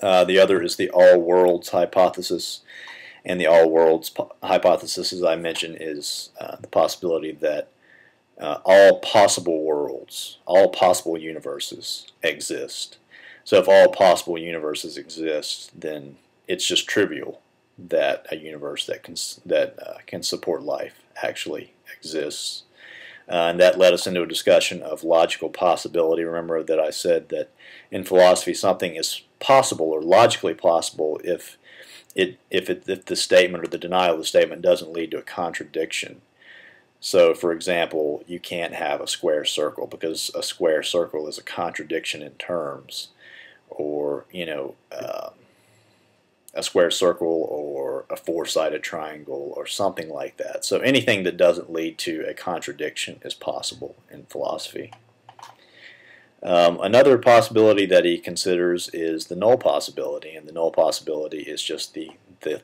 The other is the all worlds hypothesis. And the all worlds hypothesis, as I mentioned, is the possibility that all possible worlds, all possible universes exist. So if all possible universes exist, then it's just trivial that a universe that can support life actually exists. And that led us into a discussion of logical possibility. Remember that I said that in philosophy something is possible or logically possible if the statement or the denial of the statement doesn't lead to a contradiction. So, for example, you can't have a square circle because a square circle is a contradiction in terms, or a square circle or a four-sided triangle or something like that. So anything that doesn't lead to a contradiction is possible in philosophy. Another possibility that he considers is the null possibility, and the null possibility is just the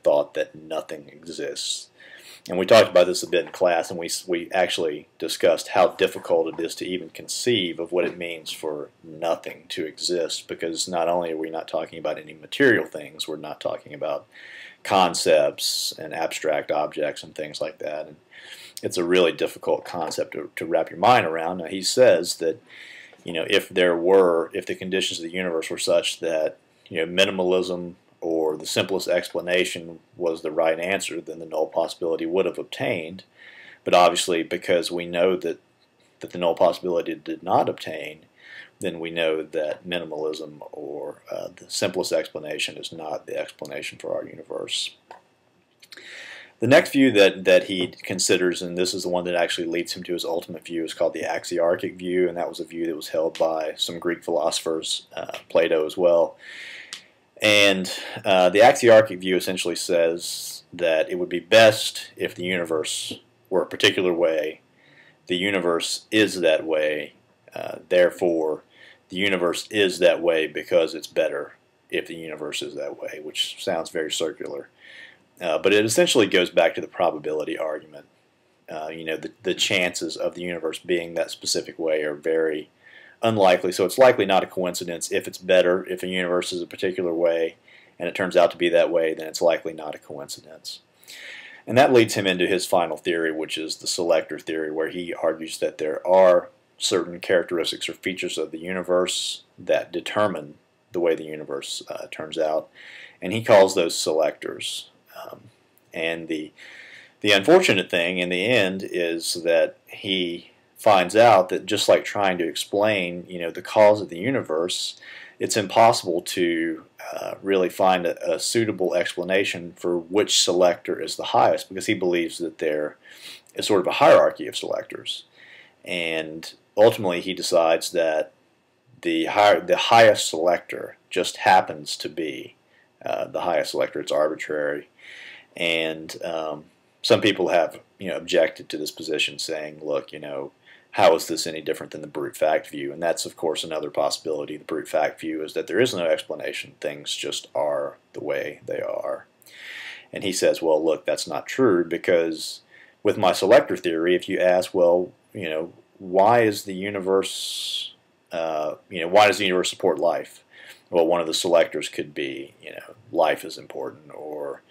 thought that nothing exists. And we talked about this a bit in class, and we actually discussed how difficult it is to even conceive of what it means for nothing to exist, because not only are we not talking about any material things, we're not talking about concepts and abstract objects and things like that. And it's a really difficult concept to wrap your mind around. Now, he says that if the conditions of the universe were such that minimalism or the simplest explanation was the right answer, then the null possibility would have obtained. But obviously, because we know that the null possibility did not obtain, then we know that minimalism or the simplest explanation is not the explanation for our universe. The next view that he considers, and this is the one that actually leads him to his ultimate view, is called the axiarchic view, and that was a view that was held by some Greek philosophers, Plato as well. And the axiarchic view essentially says that it would be best if the universe were a particular way. The universe is that way, therefore the universe is that way because it's better if the universe is that way, which sounds very circular. But it essentially goes back to the probability argument. The chances of the universe being that specific way are very unlikely, so it's likely not a coincidence. If it's better, if a universe is a particular way and it turns out to be that way, then it's likely not a coincidence. And that leads him into his final theory, which is the selector theory, where he argues that there are certain characteristics or features of the universe that determine the way the universe turns out, and he calls those selectors. And the unfortunate thing in the end is that he finds out that just like trying to explain, the cause of the universe, it's impossible to really find a suitable explanation for which selector is the highest, because he believes that there is sort of a hierarchy of selectors. And ultimately he decides that the highest selector just happens to be the highest selector. It's arbitrary. And some people have objected to this position, saying, look, how is this any different than the brute fact view? And that's, of course, another possibility. The brute fact view is that there is no explanation. Things just are the way they are. And he says, well, look, that's not true, because with my selector theory, if you ask, well, why is the universe, why does the universe support life? Well, one of the selectors could be, life is important, or,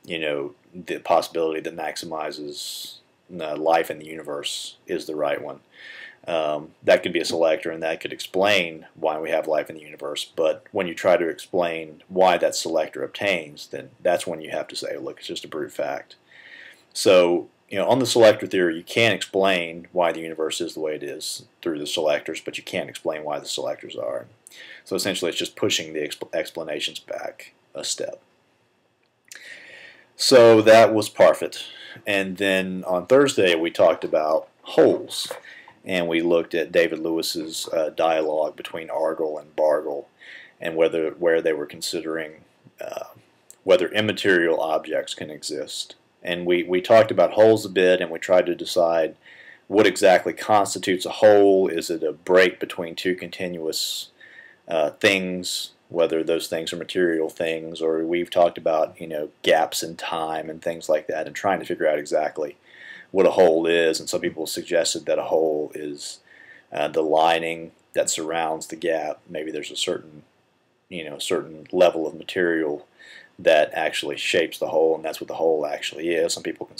the possibility that maximizes life in the universe is the right one. That could be a selector, and that could explain why we have life in the universe. But when you try to explain why that selector obtains, then that's when you have to say, look, it's just a brute fact. So, on the selector theory, you can explain why the universe is the way it is through the selectors, but you can't explain why the selectors are. So essentially it's just pushing the explanations back a step. So that was Parfit. And then on Thursday we talked about holes, and we looked at David Lewis's dialogue between Argyle and Bargyle, and where they were considering whether immaterial objects can exist. And we talked about holes a bit, and we tried to decide what exactly constitutes a hole. Is it a break between two continuous things, whether those things are material things, or we've talked about gaps in time and things like that, and trying to figure out exactly what a hole is. And some people suggested that a hole is the lining that surrounds the gap. Maybe there's a certain certain level of material that actually shapes the whole, and that's what the whole actually is. Some people can,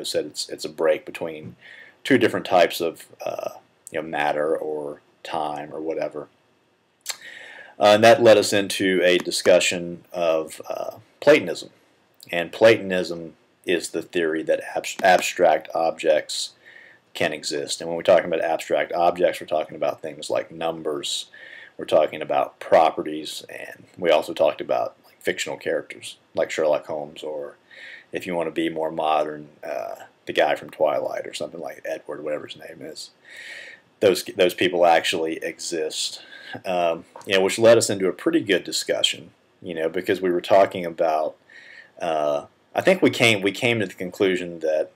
said it's a break between two different types of matter or time or whatever. And that led us into a discussion of Platonism. And Platonism is the theory that abstract objects can exist. And when we're talking about abstract objects, we're talking about things like numbers, we're talking about properties, and we also talked about like fictional characters like Sherlock Holmes, or if you want to be more modern, the guy from Twilight or something like Edward, whatever his name is. Those people actually exist, which led us into a pretty good discussion, because we were talking about. I think we came to the conclusion that,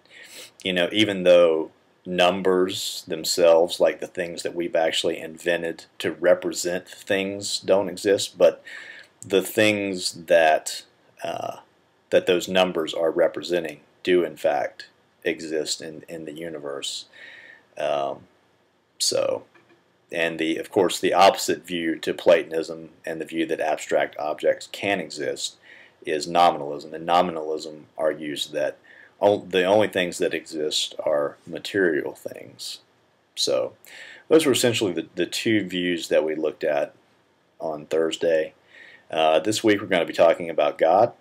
even though numbers themselves, like the things that we've actually invented to represent things, don't exist, but the things that that those numbers are representing do in fact exist in the universe. And of course, the opposite view to Platonism and the view that abstract objects can exist is nominalism. And nominalism argues that the only things that exist are material things. So those were essentially the two views that we looked at on Thursday. This week we're going to be talking about God,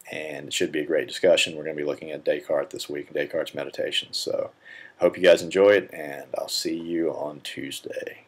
and it should be a great discussion. We're going to be looking at Descartes this week, Descartes' Meditations. So I hope you guys enjoy it, and I'll see you on Tuesday.